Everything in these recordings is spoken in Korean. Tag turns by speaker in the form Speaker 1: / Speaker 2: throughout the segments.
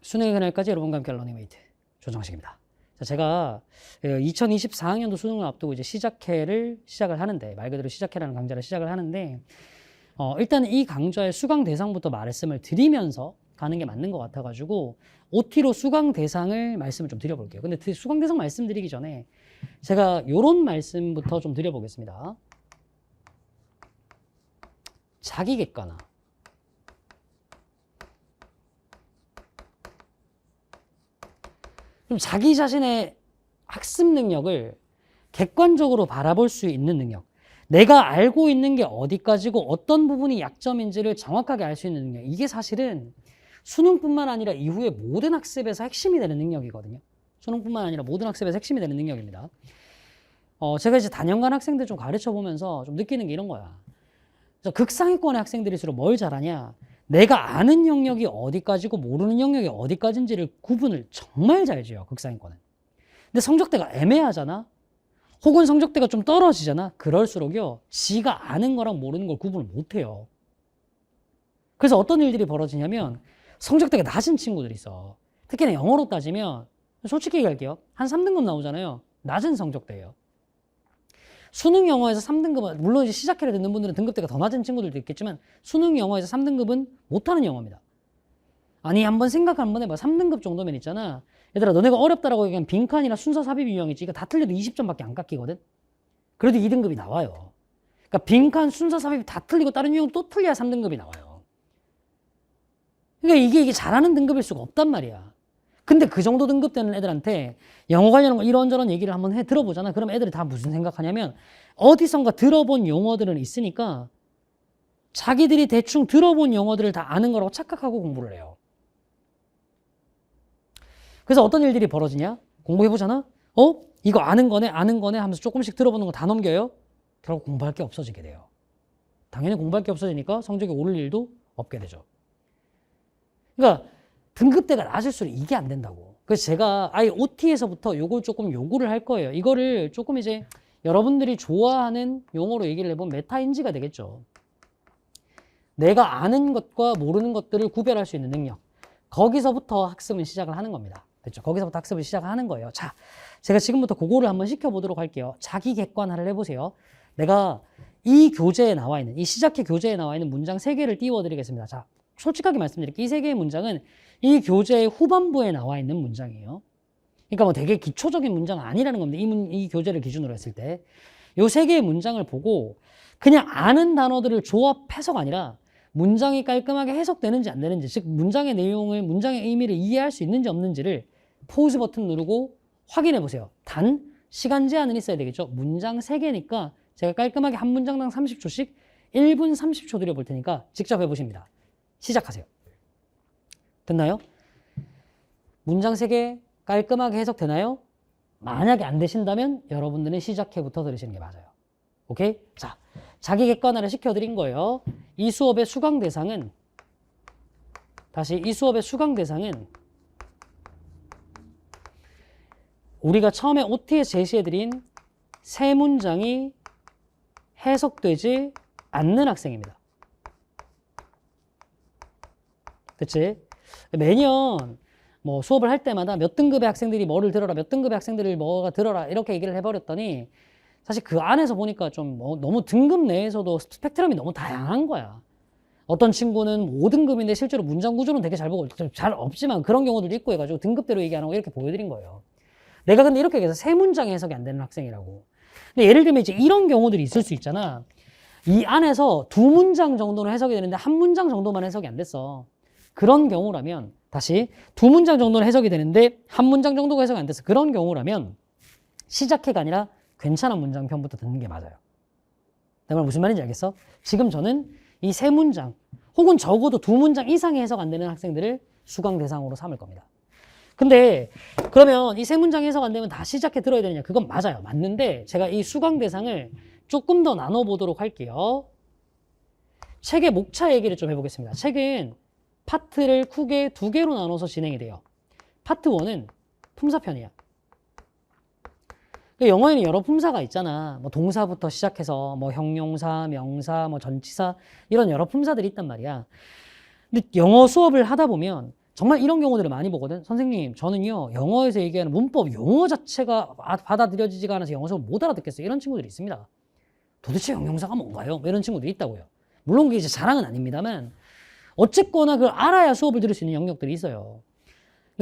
Speaker 1: 수능의 그날까지 여러분과 함께 러닝메이트 조정식입니다. 자, 제가 2024학년도 수능을 앞두고 이제 시작을 하는데, 말 그대로 시작해라는 강좌를 시작을 하는데, 일단 이 강좌의 수강 대상부터 말씀을 드리면서 가는 게 맞는 것 같아가지고 OT로 수강 대상을 말씀을 좀 드려볼게요. 근데 수강 대상 말씀드리기 전에 제가 요런 말씀부터 좀 드려보겠습니다. 자기 객관화. 좀 자기 자신의 학습 능력을 객관적으로 바라볼 수 있는 능력. 내가 알고 있는 게 어디까지고 어떤 부분이 약점인지를 정확하게 알 수 있는 능력. 이게 사실은 수능뿐만 아니라 이후에 모든 학습에서 핵심이 되는 능력이거든요. 수능뿐만 아니라 모든 학습에서 핵심이 되는 능력입니다. 제가 이제 단연간 학생들 좀 가르쳐 보면서 좀 느끼는 게 이런 거야. 그래서 극상위권의 학생들일수록 뭘 잘하냐? 내가 아는 영역이 어디까지고 모르는 영역이 어디까지인지를 구분을 정말 잘 지어요, 극상위권은. 근데 성적대가 애매하잖아? 혹은 성적대가 좀 떨어지잖아? 그럴수록요, 지가 아는 거랑 모르는 걸 구분을 못 해요. 그래서 어떤 일들이 벌어지냐면, 성적대가 낮은 친구들이 있어. 특히나 영어로 따지면, 솔직히 얘기할게요. 한 3등급 나오잖아요. 낮은 성적대예요. 수능 영어에서 3등급은, 물론 이제 시작해를 듣는 분들은 등급대가 더 낮은 친구들도 있겠지만, 수능 영어에서 3등급은 못하는 영어입니다. 아니, 한번 생각 한번 해봐. 3등급 정도면 있잖아. 얘들아, 너네가 어렵다라고 얘기한 빈칸이나 순서 삽입 유형이지. 이거 다 틀려도 20점밖에 안 깎이거든? 그래도 2등급이 나와요. 그러니까 빈칸, 순서 삽입 다 틀리고 다른 유형 또 틀려야 3등급이 나와요. 그러니까 이게 잘하는 등급일 수가 없단 말이야. 근데 그 정도 등급 되는 애들한테 영어 관련한 거 이런저런 얘기를 한번 들어보잖아. 그럼 애들이 다 무슨 생각하냐면 어디선가 들어본 용어들은 있으니까 자기들이 대충 들어본 용어들을 다 아는 거라고 착각하고 공부를 해요. 그래서 어떤 일들이 벌어지냐? 공부해보잖아? 이거 아는 거네 하면서 조금씩 들어보는 거 다 넘겨요? 결국 공부할 게 없어지게 돼요. 당연히 공부할 게 없어지니까 성적이 오를 일도 없게 되죠. 그러니까 등급대가 낮을수록 이게 안 된다고. 그래서 제가 아예 OT에서부터 요걸 조금 요구를 할 거예요. 이거를 조금 이제 여러분들이 좋아하는 용어로 얘기를 해보면 메타인지가 되겠죠. 내가 아는 것과 모르는 것들을 구별할 수 있는 능력. 거기서부터 학습은 시작을 하는 겁니다. 됐죠? 거기서부터 학습을 시작하는 거예요. 자, 제가 지금부터 그거를 한번 시켜보도록 할게요. 자기 객관화를 해보세요. 내가 이 교재에 나와 있는, 이 시작해 교재에 나와 있는 문장 3개를 띄워드리겠습니다. 자, 솔직하게 말씀드릴게요. 이 3개의 문장은 이 교재의 후반부에 나와 있는 문장이에요. 그러니까 뭐 되게 기초적인 문장은 아니라는 겁니다. 이 교재를 기준으로 했을 때. 이 3개의 문장을 보고 그냥 아는 단어들을 조합해서가 아니라 문장이 깔끔하게 해석되는지 안 되는지, 즉 문장의 내용을, 문장의 의미를 이해할 수 있는지 없는지를 포즈 버튼 누르고 확인해 보세요. 단 시간 제한은 있어야 되겠죠. 문장 3개니까 제가 깔끔하게 한 문장당 30초씩 1분 30초 드려볼 테니까 직접 해보십니다. 시작하세요. 됐나요? 문장 3개 깔끔하게 해석되나요? 만약에 안 되신다면 여러분들은 시작해부터 들으시는 게 맞아요. 오케이? 자, 자기 객관화를 시켜드린 거예요. 이 수업의 수강 대상은, 다시 이 수업의 수강 대상은 우리가 처음에 OT에 제시해드린 3문장이 해석되지 않는 학생입니다. 그치? 매년 뭐 수업을 할 때마다 몇 등급의 학생들이 뭐를 들어라, 몇 등급의 학생들을 뭐가 들어라, 이렇게 얘기를 해버렸더니 사실 그 안에서 보니까 좀 너무 등급 내에서도 스펙트럼이 너무 다양한 거야. 어떤 친구는 5등급인데 실제로 문장 구조는 되게 잘 보고 잘 없지만 그런 경우들도 있고 해가지고 등급대로 얘기 안 하고 이렇게 보여드린 거예요. 내가 근데 이렇게 얘기해서 3문장이 해석이 안 되는 학생이라고. 근데 예를 들면 이제 이런 경우들이 있을 수 있잖아. 이 안에서 2문장 정도는 해석이 되는데 1문장 정도만 해석이 안 됐어. 그런 경우라면, 다시 2문장 정도는 해석이 되는데 1문장 정도가 해석이 안 됐어. 그런 경우라면 시작해가 아니라 괜찮은 문장편부터 듣는 게 맞아요. 내가 무슨 말인지 알겠어? 지금 저는 이 3문장 혹은 적어도 2문장 이상의 해석 안 되는 학생들을 수강 대상으로 삼을 겁니다. 근데 그러면 이 3문장 해석 안 되면 다 시작해 들어야 되느냐? 그건 맞아요. 맞는데 제가 이 수강 대상을 조금 더 나눠보도록 할게요. 책의 목차 얘기를 좀 해보겠습니다. 책은 파트를 크게 2개로 나눠서 진행이 돼요. 파트 1은 품사편이야. 영어에는 여러 품사가 있잖아. 뭐 동사부터 시작해서 뭐 형용사, 명사, 뭐 전치사 이런 여러 품사들이 있단 말이야. 근데 영어 수업을 하다 보면 정말 이런 경우들을 많이 보거든. 선생님, 저는요, 영어에서 얘기하는 문법 용어 자체가 받아들여지지가 않아서 영어 수업을 못 알아듣겠어요. 이런 친구들이 있습니다. 도대체 형용사가 뭔가요? 뭐 이런 친구들이 있다고요. 물론 그게 이제 자랑은 아닙니다만, 어쨌거나 그걸 알아야 수업을 들을 수 있는 영역들이 있어요.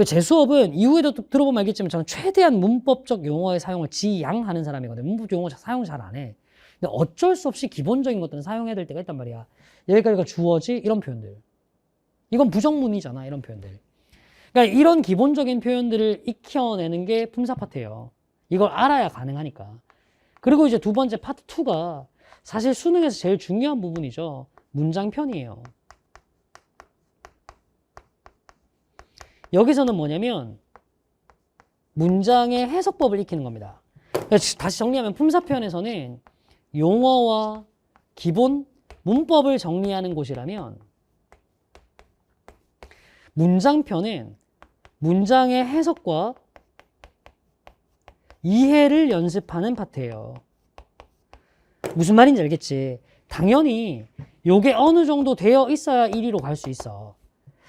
Speaker 1: 제 수업은 이후에도 들어보면 알겠지만 저는 최대한 문법적 용어의 사용을 지양하는 사람이거든요. 문법 용어 사용 잘 안 해. 근데 어쩔 수 없이 기본적인 것들은 사용해야 될 때가 있단 말이야. 여기까지가 주어지 이런 표현들. 이건 부정문이잖아, 이런 표현들. 그러니까 이런 기본적인 표현들을 익혀내는 게 품사 파트예요. 이걸 알아야 가능하니까. 그리고 이제 두 번째 파트 2가 사실 수능에서 제일 중요한 부분이죠. 문장편이에요. 여기서는 뭐냐면 문장의 해석법을 익히는 겁니다. 다시 정리하면 품사편에서는 용어와 기본 문법을 정리하는 곳이라면 문장편은 문장의 해석과 이해를 연습하는 파트예요. 무슨 말인지 알겠지? 당연히 요게 어느 정도 되어 있어야 1위로 갈 수 있어.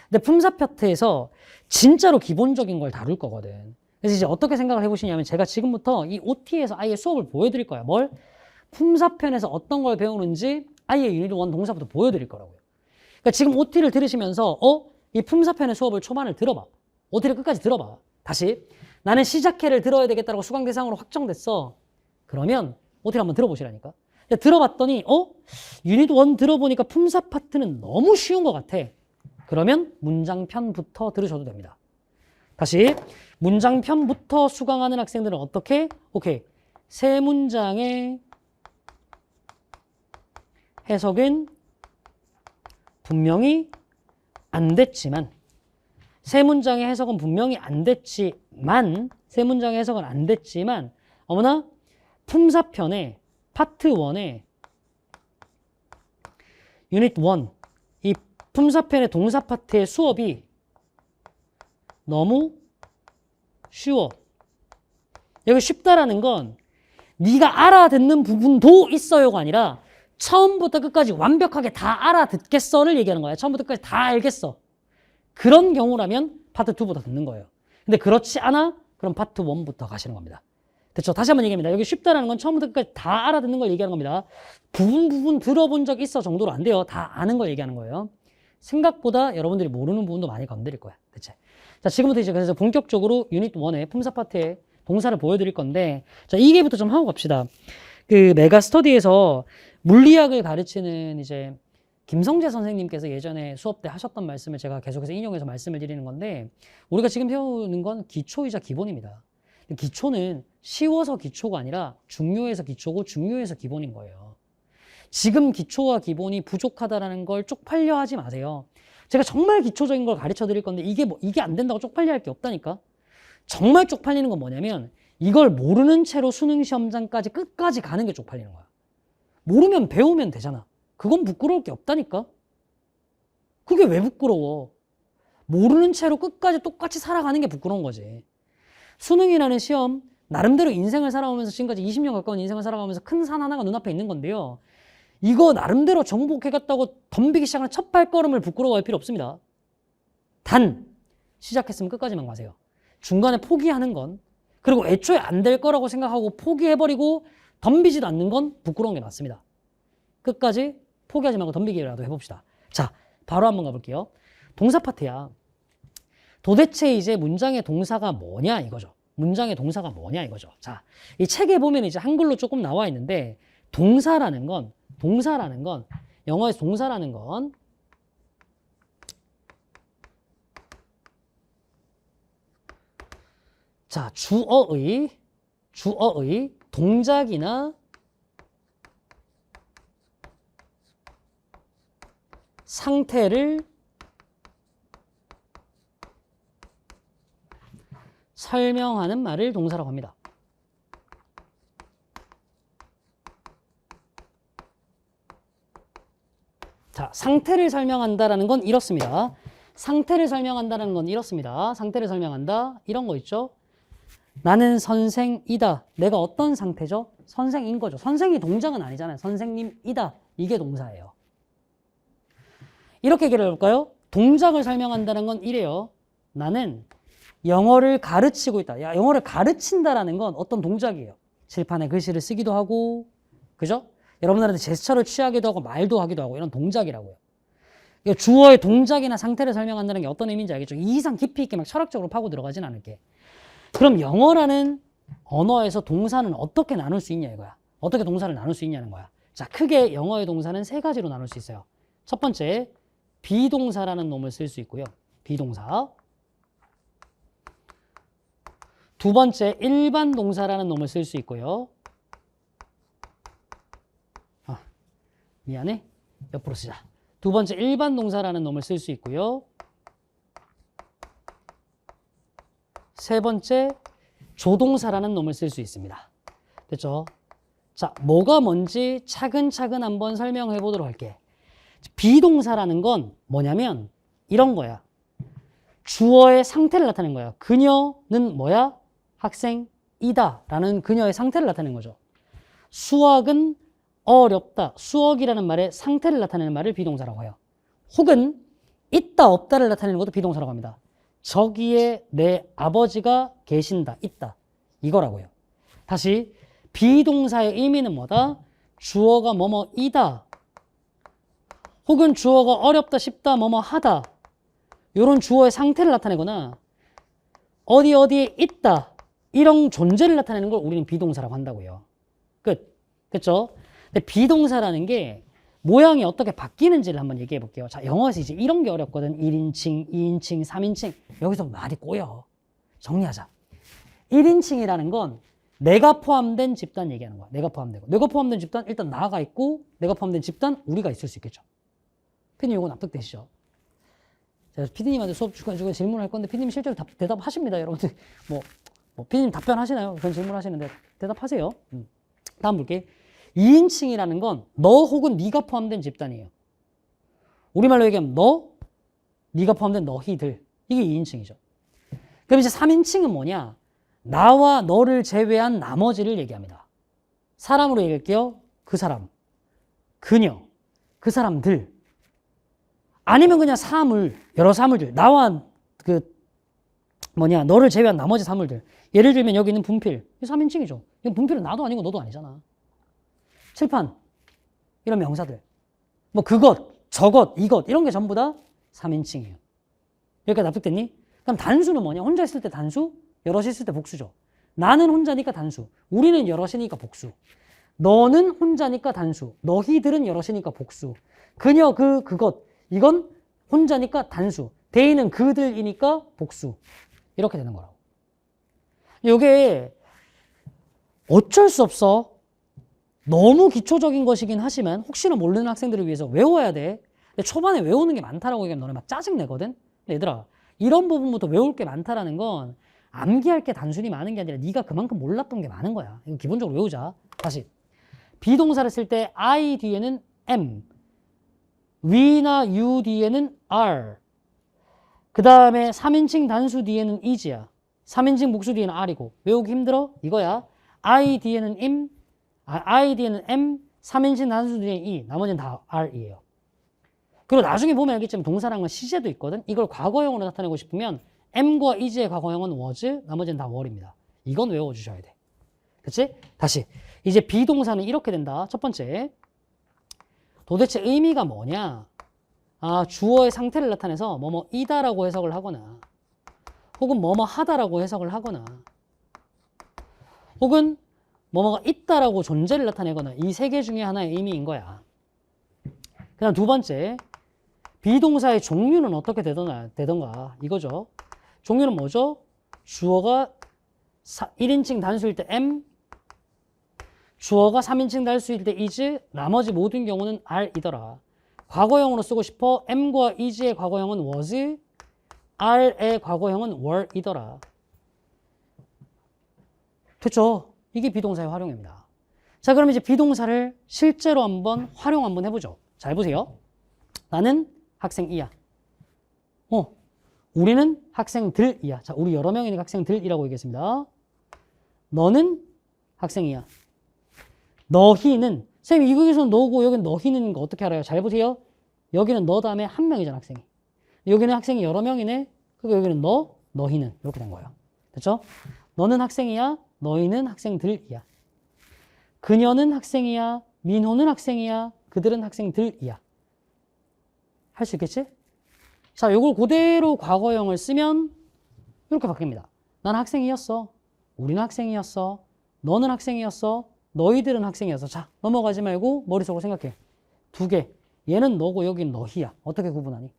Speaker 1: 근데 품사 파트에서 진짜로 기본적인 걸 다룰 거거든. 그래서 이제 어떻게 생각을 해보시냐면 제가 지금부터 이 OT에서 아예 수업을 보여드릴 거야. 뭘? 품사편에서 어떤 걸 배우는지 아예 유닛 1 동사부터 보여드릴 거라고요. 그러니까 지금 OT를 들으시면서 이 품사편의 수업을 초반을 들어봐. OT를 끝까지 들어봐. 다시 나는 시작회를 들어야 되겠다고 수강 대상으로 확정됐어. 그러면 OT를 한번 들어보시라니까. 들어봤더니 유닛 1 들어보니까 품사 파트는 너무 쉬운 것 같아. 그러면 문장편부터 들으셔도 됩니다. 다시 문장편부터 수강하는 학생들은 어떻게? 오케이. 세 문장의 해석은 분명히 안 됐지만 세 문장의 해석은 분명히 안 됐지만 세 문장의 해석은 안 됐지만 어머나 품사편의 파트 1의 유닛 1 이 품사편의 동사 파트의 수업이 너무 쉬워. 여기 쉽다라는 건 네가 알아듣는 부분도 있어요가 아니라 처음부터 끝까지 완벽하게 다 알아듣겠어를 얘기하는 거야. 처음부터 끝까지 다 알겠어. 그런 경우라면 파트 2부터 듣는 거예요. 근데 그렇지 않아? 그럼 파트 1부터 가시는 겁니다. 됐죠? 다시 한번 얘기합니다. 여기 쉽다라는 건 처음부터 끝까지 다 알아듣는 걸 얘기하는 겁니다. 부분 들어본 적 있어 정도로 안 돼요. 다 아는 걸 얘기하는 거예요. 생각보다 여러분들이 모르는 부분도 많이 건드릴 거야. 대체. 자, 지금부터 이제 그래서 본격적으로 유닛 1의 품사 파트의 동사를 보여드릴 건데, 자, 이게부터 좀 하고 갑시다. 그 메가 스터디에서 물리학을 가르치는 이제 김성재 선생님께서 예전에 수업 때 하셨던 말씀을 제가 계속해서 인용해서 말씀을 드리는 건데, 우리가 지금 배우는 건 기초이자 기본입니다. 기초는 쉬워서 기초가 아니라 중요해서 기초고 중요해서 기본인 거예요. 지금 기초와 기본이 부족하다는 걸 쪽팔려 하지 마세요. 제가 정말 기초적인 걸 가르쳐 드릴 건데 이게 안 된다고 쪽팔려 할 게 없다니까. 정말 쪽팔리는 건 뭐냐면 이걸 모르는 채로 수능 시험장까지 끝까지 가는 게 쪽팔리는 거야. 모르면 배우면 되잖아. 그건 부끄러울 게 없다니까. 그게 왜 부끄러워? 모르는 채로 끝까지 똑같이 살아가는 게 부끄러운 거지. 수능이라는 시험, 나름대로 인생을 살아오면서 지금까지 20년 가까운 인생을 살아가면서 큰 산 하나가 눈앞에 있는 건데요. 이거 나름대로 정복해갔다고 덤비기 시작하는 첫 발걸음을 부끄러워할 필요 없습니다. 단, 시작했으면 끝까지만 가세요. 중간에 포기하는 건, 그리고 애초에 안 될 거라고 생각하고 포기해버리고 덤비지도 않는 건 부끄러운 게 맞습니다. 끝까지 포기하지 말고 덤비기라도 해봅시다. 자, 바로 한번 가볼게요. 동사 파트야. 도대체 이제 문장의 동사가 뭐냐 이거죠. 문장의 동사가 뭐냐 이거죠. 자, 이 책에 보면 이제 한글로 조금 나와 있는데 동사라는 건 영어에서 동사라는 건 자, 주어의 동작이나 상태를 설명하는 말을 동사라고 합니다. 자, 상태를 설명한다라는 건 이렇습니다. 상태를 설명한다는 건 이렇습니다. 상태를 설명한다. 이런 거 있죠. 나는 선생이다. 내가 어떤 상태죠? 선생인 거죠. 선생이 동작은 아니잖아요. 선생님이다. 이게 동사예요. 이렇게 얘기를 해볼까요? 동작을 설명한다는 건 이래요. 나는 영어를 가르치고 있다. 야, 영어를 가르친다라는 건 어떤 동작이에요. 칠판에 글씨를 쓰기도 하고, 그죠? 여러분들한테 제스처를 취하기도 하고, 말도 하기도 하고, 이런 동작이라고요. 주어의 동작이나 상태를 설명한다는 게 어떤 의미인지 알겠죠? 이 이상 깊이 있게 막 철학적으로 파고 들어가진 않을게. 그럼 영어라는 언어에서 동사는 어떻게 나눌 수 있냐 이거야. 어떻게 동사를 나눌 수 있냐는 거야. 자, 크게 영어의 동사는 세 가지로 나눌 수 있어요. 첫 번째, 비동사라는 놈을 쓸 수 있고요. 비동사. 두 번째, 일반 동사라는 놈을 쓸 수 있고요. 미안해. 옆으로 쓰자. 두 번째, 일반 동사라는 놈을 쓸 수 있고요. 세 번째, 조동사라는 놈을 쓸 수 있습니다. 됐죠? 자, 뭐가 뭔지 차근차근 한번 설명해 보도록 할게. 비동사라는 건 뭐냐면 이런 거야. 주어의 상태를 나타내는 거야. 그녀는 뭐야? 학생이다 라는 그녀의 상태를 나타내는 거죠. 수학은 어렵다. 수학이라는 말의 상태를 나타내는 말을 비동사라고 해요. 혹은 있다 없다를 나타내는 것도 비동사라고 합니다. 저기에 내 아버지가 계신다, 있다. 이거라고요. 다시 비동사의 의미는 뭐다? 주어가 뭐뭐이다. 혹은 주어가 어렵다, 쉽다, 뭐뭐 하다. 이런 주어의 상태를 나타내거나 어디 어디에 있다. 이런 존재를 나타내는 걸 우리는 비동사라고 한다고요. 끝. 됐죠? 근데 비동사라는 게 모양이 어떻게 바뀌는지를 한번 얘기해 볼게요. 자, 영어에서 이제 이런 게 어렵거든. 1인칭, 2인칭, 3인칭. 여기서 말이 꼬여. 정리하자. 1인칭이라는 건 내가 포함된 집단 얘기하는 거야. 내가 포함되고. 내가 포함된 집단, 일단 나가 있고, 내가 포함된 집단, 우리가 있을 수 있겠죠. 피디님 이거 납득되시죠? 제가 피디님한테 수업 주고 질문할 건데, 피디님 실제로 대답하십니다, 여러분들. 피디님 답변하시나요? 그런 질문하시는데, 대답하세요. 다음 볼게. 2인칭이라는 건 너 혹은 네가 포함된 집단이에요. 우리말로 얘기하면 너, 네가 포함된 너희들. 이게 2인칭이죠. 그럼 이제 3인칭은 뭐냐? 나와 너를 제외한 나머지를 얘기합니다. 사람으로 얘기할게요. 그 사람, 그녀, 그 사람들. 아니면 그냥 사물, 여러 사물들. 나와 너를 제외한 나머지 사물들. 예를 들면 여기 있는 분필. 이 3인칭이죠. 이건 분필은 나도 아니고 너도 아니잖아. 칠판, 이런 명사들. 그것, 저것, 이것, 이런 게 전부 다 3인칭이에요. 여기까지 납득됐니? 그럼 단수는 뭐냐? 혼자 있을 때 단수, 여럿이 있을 때 복수죠. 나는 혼자니까 단수, 우리는 여럿이니까 복수. 너는 혼자니까 단수, 너희들은 여럿이니까 복수. 그녀, 그것, 이건 혼자니까 단수, 대인은 그들이니까 복수. 이렇게 되는 거라고. 이게 어쩔 수 없어. 너무 기초적인 것이긴 하지만 혹시나 모르는 학생들을 위해서 외워야 돼. 근데 초반에 외우는 게 많다라고 얘기하면 너네 막 짜증내거든. 근데 얘들아, 이런 부분부터 외울 게 많다라는 건 암기할 게 단순히 많은 게 아니라 네가 그만큼 몰랐던 게 많은 거야. 이거 기본적으로 외우자. 다시. 비동사를 쓸 때 I 뒤에는 am, we나 you 뒤에는 are, 그 다음에 3인칭 단수 뒤에는 is야. 3인칭 복수 뒤에는 are이고. 외우기 힘들어? 이거야. I 뒤에는 am, 3인칭 단수 뒤에는 e, 나머지는 다 are이에요. 그리고 나중에 보면 알겠지만 동사랑은 시제도 있거든. 이걸 과거형으로 나타내고 싶으면 am과 is의 과거형은 was, 나머지는 다 were입니다. 이건 외워주셔야 돼. 그치? 다시. 이제 비동사는 이렇게 된다. 첫 번째. 도대체 의미가 뭐냐? 주어의 상태를 나타내서 뭐뭐이다라고 해석을 하거나, 혹은 뭐뭐 하다라고 해석을 하거나, 혹은 뭐뭐가 있다라고 존재를 나타내거나, 이 세 개 중에 하나의 의미인 거야. 그 다음 두 번째. 비동사의 종류는 어떻게 되던가 이거죠. 종류는 뭐죠? 주어가 1인칭 단수일 때 am, 주어가 3인칭 단수일 때 is, 나머지 모든 경우는 are이더라. 과거형으로 쓰고 싶어. am과 is의 과거형은 was, are의 과거형은 were이더라. 됐죠? 이게 비동사의 활용입니다. 자, 그럼 이제 비동사를 실제로 활용 한번 해보죠. 잘 보세요. 나는 학생이야. 우리는 학생들이야. 자, 우리 여러 명이니까 학생들이라고 얘기했습니다. 너는 학생이야. 너희는, 선생님 이거에서는 너고 여기는 너희는 거 어떻게 알아요? 잘 보세요. 여기는 너 다음에 한 명이잖아, 학생이. 여기는 학생이 여러 명이네. 그리고 여기는 너, 너희는 이렇게 된 거예요. 됐죠? 너는 학생이야. 너희는 학생들이야. 그녀는 학생이야. 민호는 학생이야. 그들은 학생들이야. 할 수 있겠지? 자, 요걸 그대로 과거형을 쓰면 이렇게 바뀝니다. 난 학생이었어. 우리는 학생이었어. 너는 학생이었어. 너희들은 학생이었어. 자, 넘어가지 말고 머릿속으로 생각해. 두 개. 얘는 너고 여긴 너희야. 어떻게 구분하니?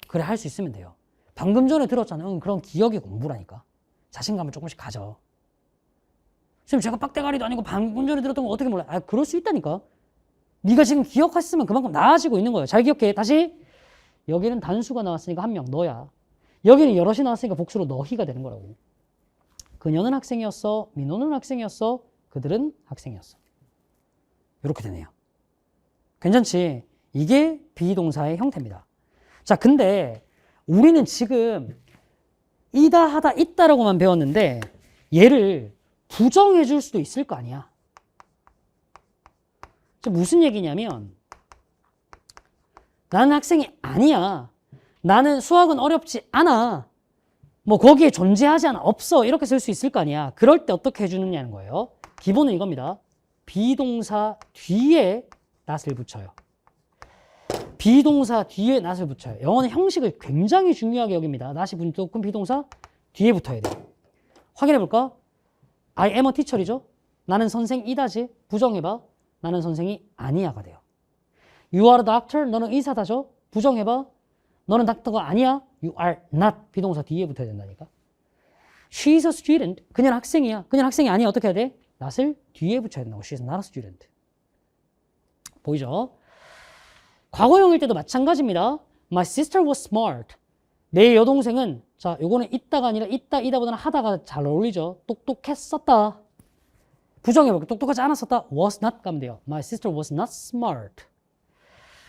Speaker 1: 그래, 할 수 있으면 돼요. 방금 전에 들었잖아요. 그런 기억이 공부라니까. 자신감을 조금씩 가져. 선생님, 제가 빡대가리도 아니고 방금 전에 들었던 거 어떻게 몰라? 아, 그럴 수 있다니까. 네가 지금 기억했으면 그만큼 나아지고 있는 거예요. 잘 기억해. 다시. 여기는 단수가 나왔으니까 한 명, 너야. 여기는 여럿이 나왔으니까 복수로 너희가 되는 거라고. 그녀는 학생이었어. 민호는 학생이었어. 그들은 학생이었어. 이렇게 되네요. 괜찮지? 이게 비동사의 형태입니다. 자, 근데 우리는 지금 이다 하다 있다라고만 배웠는데 얘를 부정해 줄 수도 있을 거 아니야. 무슨 얘기냐면 나는 학생이 아니야. 나는 수학은 어렵지 않아. 뭐 거기에 존재하지 않아. 없어. 이렇게 쓸 수 있을 거 아니야. 그럴 때 어떻게 해주느냐는 거예요. 기본은 이겁니다. 비동사 뒤에 낫을 붙여요. 비동사 뒤에 낫을 붙여요. 영어는 형식을 굉장히 중요하게 여깁니다. 낫이 붙은 비동사 뒤에 붙어야 돼요. 확인해볼까? I am a teacher이죠. 나는 선생이다지. 부정해봐. 나는 선생이 아니야가 돼요. You are a doctor. 너는 의사다죠. 부정해봐. 너는 닥터가 아니야. You are not. 비동사 뒤에 붙어야 된다니까. She's a student. 그녀는 학생이야. 그녀는 학생이 아니야. 어떻게 해야 돼? not을 뒤에 붙여야 된다고. She's not a student. 보이죠? 과거형일 때도 마찬가지입니다. My sister was smart. 내 여동생은, 자, 요거는 있다가 아니라 있다, 이다보다는 하다가 잘 어울리죠. 똑똑했었다. 부정해볼게요. 똑똑하지 않았었다. was not 가면 돼요. My sister was not smart.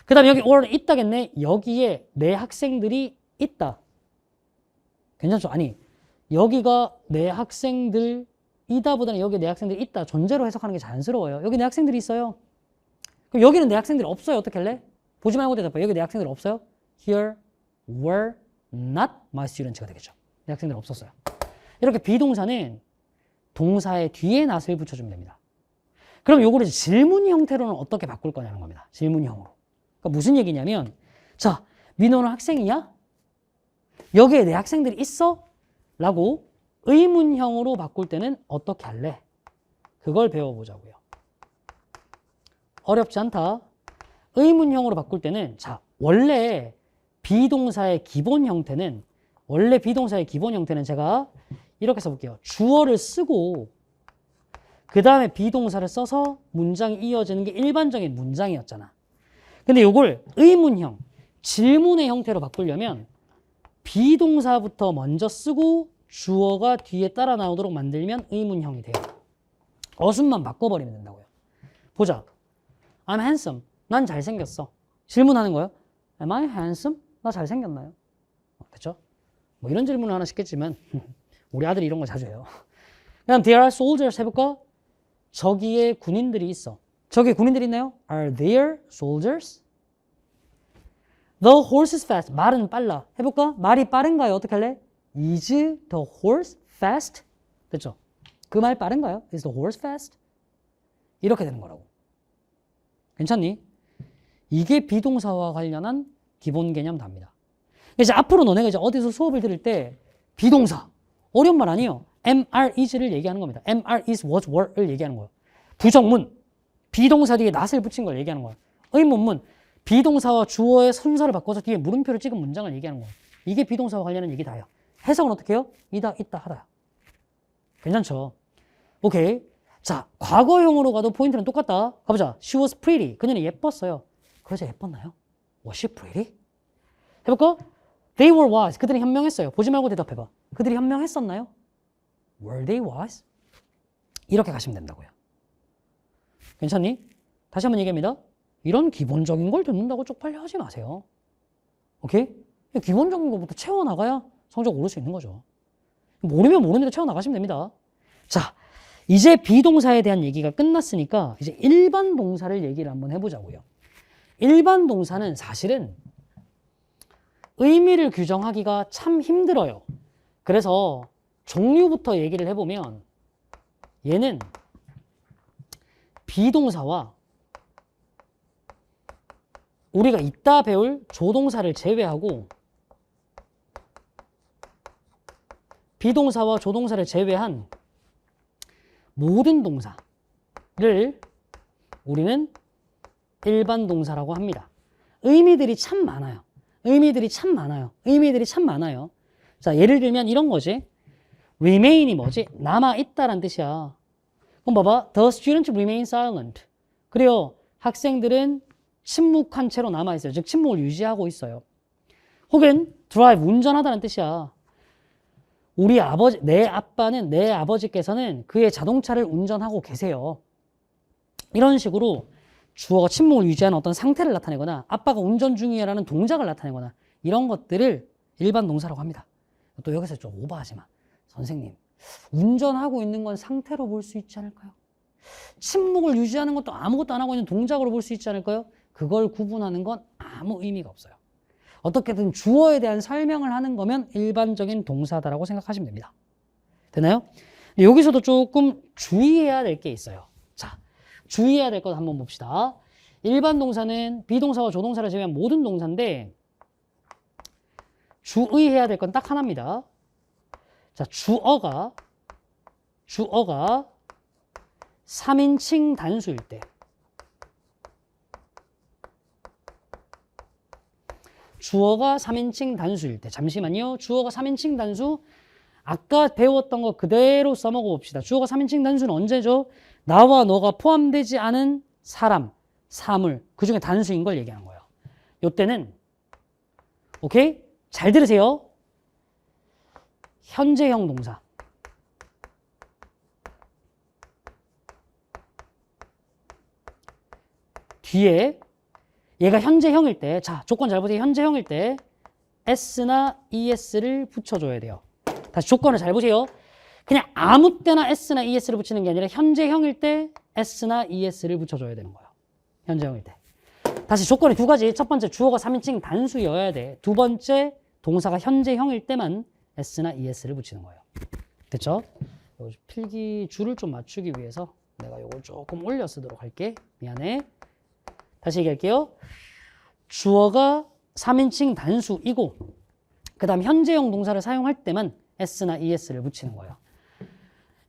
Speaker 1: 그 다음에 여기 or 있다겠네. 여기에 내 학생들이 있다. 괜찮죠? 아니, 여기가 내 학생들이다보다는 여기 내 학생들이 있다. 존재로 해석하는 게 자연스러워요. 여기 내 학생들이 있어요. 그럼 여기는 내 학생들이 없어요. 어떻게 할래? 보지 말고 대답해. 여기 내 학생들 없어요? Here were not my students가 되겠죠. 내 학생들 없었어요. 이렇게 비동사는 동사의 뒤에 not을 붙여주면 됩니다. 그럼 요거를 질문 형태로는 어떻게 바꿀 거냐는 겁니다. 질문형으로. 그러니까 무슨 얘기냐면, 자, 민호는 학생이야? 여기에 내 학생들이 있어? 라고 의문형으로 바꿀 때는 어떻게 할래? 그걸 배워보자고요. 어렵지 않다. 의문형으로 바꿀 때는, 자, 원래 비동사의 기본 형태는 제가 이렇게 써볼게요. 주어를 쓰고 그 다음에 비동사를 써서 문장이 이어지는 게 일반적인 문장이었잖아. 근데 이걸 의문형, 질문의 형태로 바꾸려면 비동사부터 먼저 쓰고 주어가 뒤에 따라 나오도록 만들면 의문형이 돼요. 어순만 바꿔버리면 된다고요. 보자. I'm handsome. 난 잘생겼어. 질문하는 거예요. Am I handsome? 나 잘생겼나요? 그렇죠? 뭐 이런 질문을 하나 싶겠지만 우리 아들이 이런 거 자주 해요. 그다음 there are soldiers 해볼까? 저기에 군인들이 있어. 저기에 군인들이 있나요? Are there soldiers? The horse is fast. 말은 빨라. 해볼까? 말이 빠른가요? 어떻게 할래? Is the horse fast? 됐죠? 그 말 빠른가요? Is the horse fast? 이렇게 되는 거라고. 괜찮니? 이게 비동사와 관련한 기본 개념 답니다. 이제 앞으로 너네가 이제 어디서 수업을 들을 때 비동사, 어려운 말 아니에요. MR is를 얘기하는 겁니다. MR is, was, were를 얘기하는 거예요. 부정문, 비동사 뒤에 not을 붙인 걸 얘기하는 거예요. 의문문, 비동사와 주어의 순서를 바꿔서 뒤에 물음표를 찍은 문장을 얘기하는 거예요. 이게 비동사와 관련한 얘기 다예요. 해석은 어떻게 해요? 이다, 있다, 하다. 괜찮죠? 오케이. 자, 과거형으로 가도 포인트는 똑같다. 가보자. She was pretty. 그녀는 예뻤어요. 그래서 예뻤나요? Was she pretty? 해볼까? They were wise. 그들이 현명했어요. 보지 말고 대답해봐. 그들이 현명했었나요? Were they wise? 이렇게 가시면 된다고요. 괜찮니? 다시 한번 얘기합니다. 이런 기본적인 걸 듣는다고 쪽팔려 하지 마세요. 오케이? 기본적인 것부터 채워나가야 성적 오를 수 있는 거죠. 모르면 모르는 대로 채워나가시면 됩니다. 자, 이제 비동사에 대한 얘기가 끝났으니까 이제 일반 동사를 얘기를 한번 해보자고요. 일반 동사는 사실은 의미를 규정하기가 참 힘들어요. 그래서 종류부터 얘기를 해보면 얘는 비동사와 우리가 이따 배울 조동사를 제외하고 비동사와 조동사를 제외한 모든 동사를 우리는 일반 동사라고 합니다. 의미들이 참 많아요. 의미들이 참 많아요. 의미들이 참 많아요. 자, 예를 들면 이런 거지. remain이 뭐지? 남아있다란 뜻이야. 그럼 봐봐. The student remain silent. 그래요. 학생들은 침묵한 채로 남아있어요. 즉 침묵을 유지하고 있어요. 혹은 drive, 운전하다는 뜻이야. 우리 아버지, 내 아버지께서는 그의 자동차를 운전하고 계세요. 이런 식으로 주어가 침묵을 유지하는 어떤 상태를 나타내거나 아빠가 운전 중이야라는 동작을 나타내거나 이런 것들을 일반 동사라고 합니다. 또 여기서 좀 오버하지 마. 선생님, 운전하고 있는 건 상태로 볼 수 있지 않을까요? 침묵을 유지하는 것도 아무것도 안 하고 있는 동작으로 볼 수 있지 않을까요? 그걸 구분하는 건 아무 의미가 없어요. 어떻게든 주어에 대한 설명을 하는 거면 일반적인 동사다라고 생각하시면 됩니다. 되나요? 여기서도 조금 주의해야 될 게 있어요. 자, 주의해야 될 것 한번 봅시다. 일반 동사는 비동사와 조동사를 제외한 모든 동사인데 주의해야 될 건 딱 하나입니다. 자, 주어가 3인칭 단수일 때 주어가 3인칭 단수일 때 잠시만요. 주어가 3인칭 단수 아까 배웠던 거 그대로 써먹어 봅시다. 주어가 3인칭 단수는 언제죠? 나와 너가 포함되지 않은 사람, 사물 그 중에 단수인 걸 얘기하는 거예요. 이때는 오케이? 잘 들으세요. 현재형 동사 뒤에 얘가 현재형일 때, 자, 조건 잘 보세요. 현재형일 때 s나 es를 붙여줘야 돼요. 다시 조건을 잘 보세요. 그냥 아무 때나 s나 es를 붙이는 게 아니라 현재형일 때 s나 es를 붙여줘야 되는 거예요. 현재형일 때. 다시 조건이 두 가지. 첫 번째, 주어가 3인칭 단수여야 돼. 두 번째, 동사가 현재형일 때만 s나 es를 붙이는 거예요. 됐죠? 필기 줄을 좀 맞추기 위해서 내가 이걸 조금 올려 쓰도록 할게. 미안해. 다시 얘기할게요. 주어가 3인칭 단수이고 그 다음 현재형 동사를 사용할 때만 s나 es를 붙이는 거예요.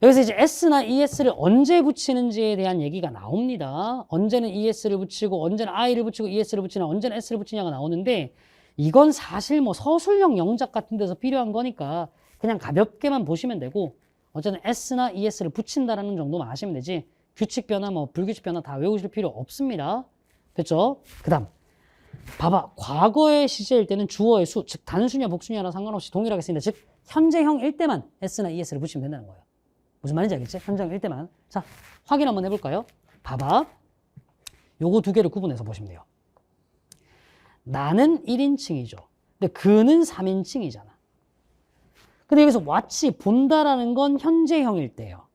Speaker 1: 여기서 이제 s나 es를 언제 붙이는지에 대한 얘기가 나옵니다. 언제는 es를 붙이고 언제는 i를 붙이고 es를 붙이나 언제는 s를 붙이냐가 나오는데 이건 사실 뭐 서술형 영작 같은 데서 필요한 거니까 그냥 가볍게만 보시면 되고 어쨌든 s나 es를 붙인다라는 정도만 아시면 되지 규칙 변화 뭐 불규칙 변화 다 외우실 필요 없습니다. 됐죠? 그 다음 봐봐. 과거의 시제일 때는 주어의 수, 즉 단수냐 복수냐랑 상관없이 동일하게 쓰인다. 즉 현재형일 때만 s나 es를 붙이면 된다는 거예요. 무슨 말인지 알겠지? 현재형일 때만. 자, 확인 한번 해볼까요? 봐봐. 요거 두 개를 구분해서 보시면 돼요. 나는 1인칭이죠. 근데 그는 3인칭이잖아. 근데 여기서 watch, 본다라는 건 현재형일 때예요.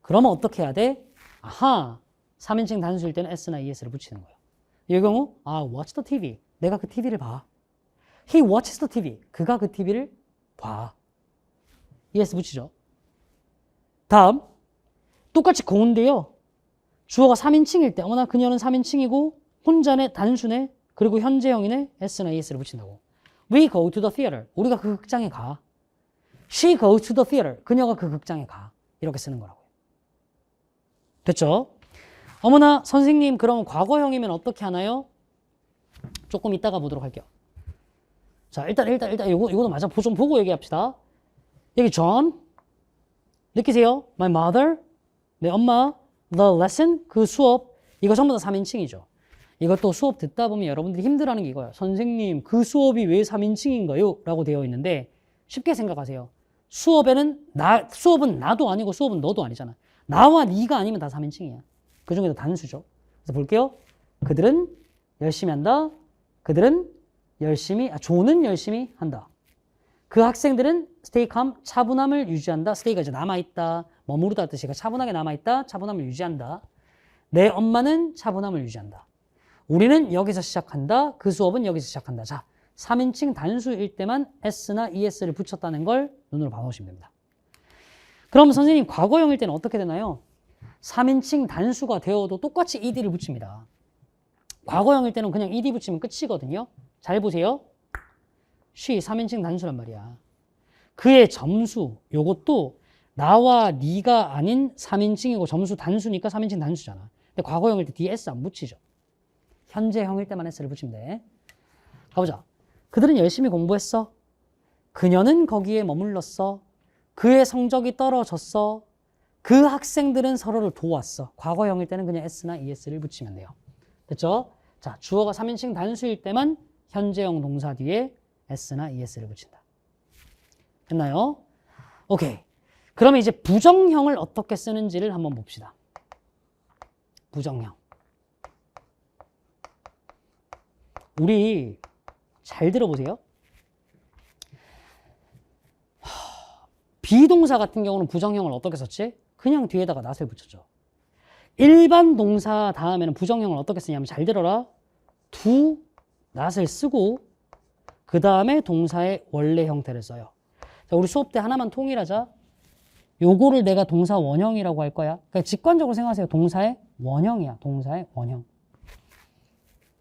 Speaker 1: 그러면 어떻게 해야 돼? 아하, 3인칭 단수일 때는 s나 es를 붙이는 거예요. 이 경우 watch the TV. 내가 그 TV를 봐. He watches the TV. 그가 그 TV를 봐. es 붙이죠. 다음 똑같이 고운데요. 주어가 3인칭일 때 어머나 그녀는 3인칭이고 혼자네 단수네 그리고 현재형이네 s나 es를 붙인다고. We go to the theater. 우리가 그 극장에 가. She goes to the theater. 그녀가 그 극장에 가. 이렇게 쓰는 거라고요. 됐죠? 어머나 선생님 그럼 과거형이면 어떻게 하나요? 조금 이따가 보도록 할게요. 자 일단 요거도 맞아 좀 보고 얘기합시다. 여기 John 느끼세요? My mother 내 엄마 the lesson 그 수업 이거 전부 다 3인칭이죠. 이것도 수업 듣다 보면 여러분들이 힘들어하는 게 이거예요. 선생님 그 수업이 왜 3인칭인가요? 라고 되어 있는데 쉽게 생각하세요. 수업은 나도 아니고 수업은 너도 아니잖아. 나와 네가 아니면 다 3인칭이야. 그 중에도 단수죠. 그래서 볼게요. 그들은 열심히 한다. 그들은 조는 열심히 한다. 그 학생들은 stay calm, 차분함을 유지한다. stay가 이제 남아있다. 머무르다 뜻이니까 차분하게 남아있다. 차분함을 유지한다. 내 엄마는 차분함을 유지한다. 우리는 여기서 시작한다. 그 수업은 여기서 시작한다. 자, 3인칭 단수일 때만 s나 es를 붙였다는 걸 눈으로 봐놓으시면 됩니다. 그럼 선생님 과거형일 때는 어떻게 되나요? 3인칭 단수가 되어도 똑같이 ed를 붙입니다. 과거형일 때는 그냥 ed 붙이면 끝이거든요. 잘 보세요. she 3인칭 단수란 말이야. 그의 점수 요것도 나와 네가 아닌 3인칭이고 점수 단수니까 3인칭 단수잖아. 근데 과거형일 때 뒤에 s 안 붙이죠. 현재형일 때만 s를 붙이면 돼. 가보자. 그들은 열심히 공부했어. 그녀는 거기에 머물렀어. 그의 성적이 떨어졌어. 그 학생들은 서로를 도왔어. 과거형일 때는 그냥 s나 es를 붙이면 돼요. 됐죠? 자, 주어가 3인칭 단수일 때만 현재형 동사 뒤에 s나 es를 붙인다. 됐나요? 오케이. 그러면 이제 부정형을 어떻게 쓰는지를 한번 봅시다. 부정형. 우리 잘 들어보세요. 비동사 같은 경우는 부정형을 어떻게 썼지? 그냥 뒤에다가 not을 붙였죠. 일반 동사 다음에는 부정형을 어떻게 쓰냐면 잘 들어라. do not을 쓰고 그 다음에 동사의 원래 형태를 써요. 자, 우리 수업 때 하나만 통일하자. 요거를 내가 동사 원형이라고 할 거야. 그러니까 직관적으로 생각하세요. 동사의 원형이야. 동사의 원형.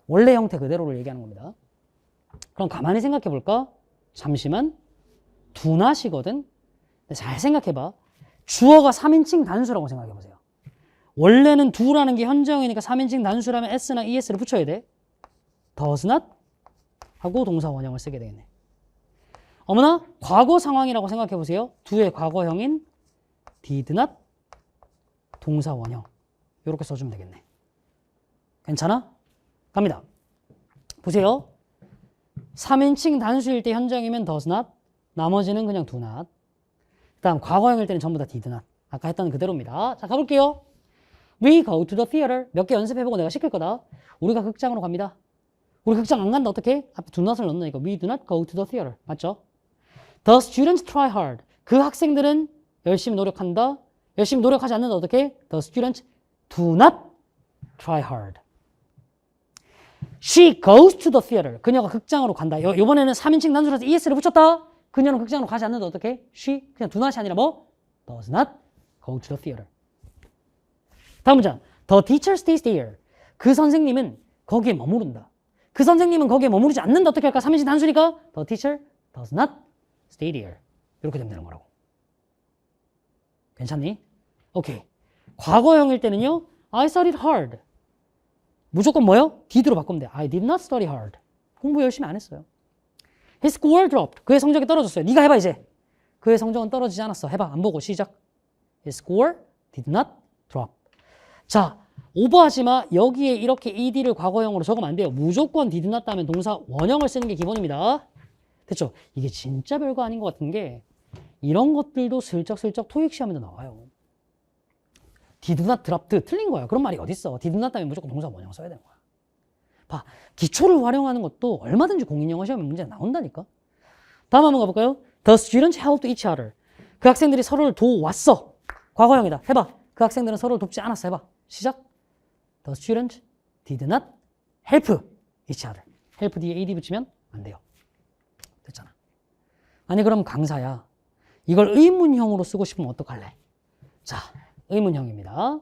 Speaker 1: 원래 형태 그대로를 얘기하는 겁니다. 그럼 가만히 생각해 볼까? 잠시만. do not이거든. 잘 생각해 봐. 주어가 3인칭 단수라고 생각해 보세요. 원래는 do라는 게 현재형이니까 3인칭 단수라면 s나 es를 붙여야 돼. does not 하고 동사 원형을 쓰게 되겠네. 어머나 과거 상황이라고 생각해 보세요. do의 과거형인 did not 동사 원형 이렇게 써주면 되겠네. 괜찮아? 갑니다. 보세요. 3인칭 단수일 때 현재형이면 does not, 나머지는 그냥 do not. 그 다음 과거형일 때는 전부 다 did not. 아까 했던 그대로입니다. 자, 가볼게요. We go to the theater. 몇 개 연습해보고 내가 시킬 거다. 우리가 극장으로 갑니다. 우리 극장 안 간다. 어떻게? 앞에 do not을 넣는다니까. We do not go to the theater. 맞죠? The students try hard. 그 학생들은 열심히 노력한다. 열심히 노력하지 않는다. 어떻게? The students do not try hard. She goes to the theater. 그녀가 극장으로 간다. 요번에는 3인칭 단수라서 es를 붙였다. 그녀는 극장으로 가지 않는다. 어떻게? She 그냥 do not이 아니라 뭐? Does not go to the theater. 다음 문장. The teacher stays there. 그 선생님은 거기에 머무른다. 그 선생님은 거기에 머무르지 않는다. 어떻게 할까? 3인칭 단수니까 The teacher does not stay there. 이렇게 되면 되는 거라고. 괜찮니? 오케이. 과거형일 때는요. I studied hard. 무조건 뭐요? did로 바꾸면 돼. I did not study hard. 공부 열심히 안 했어요. His score dropped. 그의 성적이 떨어졌어요. 네가 해봐 이제. 그의 성적은 떨어지지 않았어. 해봐. 안 보고 시작. His score did not drop. 자, 오버하지 마. 여기에 이렇게 ed를 과거형으로 적으면 안 돼요. 무조건 did not 다음에 동사 원형을 쓰는 게 기본입니다. 됐죠? 이게 진짜 별거 아닌 것 같은 게 이런 것들도 슬쩍슬쩍 토익 시험에도 나와요. did not dropped 틀린 거야. 그런 말이 어딨어. did not 다음에 무조건 동사 원형 써야 되는 거야. 봐. 기초를 활용하는 것도 얼마든지 공인영어 시험에 문제가 나온다니까. 다음 한번 가볼까요? The students helped each other. 그 학생들이 서로를 도왔어. 과거형이다. 해봐. 그 학생들은 서로를 돕지 않았어. 해봐. 시작. The students did not help each other. help 뒤에 ed 붙이면 안 돼요. 됐잖아. 아니 그럼 강사야. 이걸 의문형으로 쓰고 싶으면 어떡할래? 자, 의문형입니다.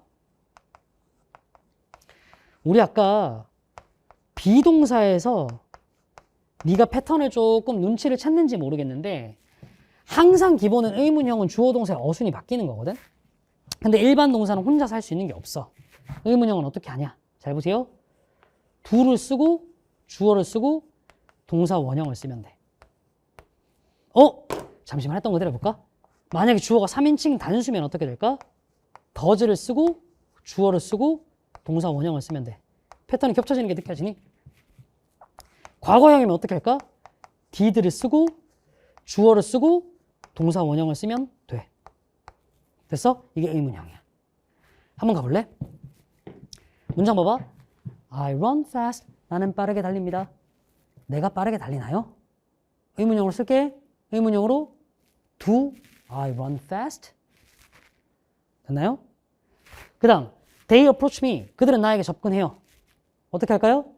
Speaker 1: 우리 아까 비동사에서 네가 패턴을 조금 눈치를 챘는지 모르겠는데 항상 기본은 의문형은 주어 동사의 어순이 바뀌는 거거든. 근데 일반 동사는 혼자서 할 수 있는 게 없어. 의문형은 어떻게 하냐? 잘 보세요. do를 쓰고 주어를 쓰고 동사 원형을 쓰면 돼. 잠시만 했던 거 내려볼까? 만약에 주어가 3인칭 단수면 어떻게 될까? does를 쓰고 주어를 쓰고 동사 원형을 쓰면 돼. 패턴이 겹쳐지는 게 느껴지니? 과거형이면 어떻게 할까? did를 쓰고 주어를 쓰고 동사 원형을 쓰면 돼. 됐어? 이게 의문형이야. 한번 가볼래? 문장 봐봐. I run fast. 나는 빠르게 달립니다. 내가 빠르게 달리나요? 의문형으로 쓸게. 의문형으로 do I run fast? 됐나요? 그 다음 they approach me. 그들은 나에게 접근해요. 어떻게 할까요?